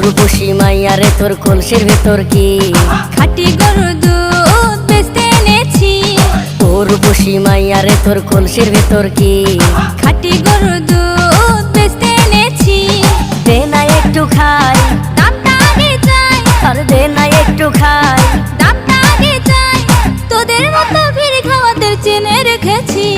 রূপসী মাইয়া রে তোর কলসির ভেতর কি খাঁটি গরুর দুধ বেচতে এনেছি। ও রূপসী মাইয়া রে তোর কলসির ভেতর কি খাঁটি গরুর দুধ বেচতে এনেছি। দে না একটু খাই, দামটা আগে চাই, আর দে না একটু খাই। দামটা আগে চাই। তোদের মতো ভিড় খাওয়াদের চেনে রেখেছি।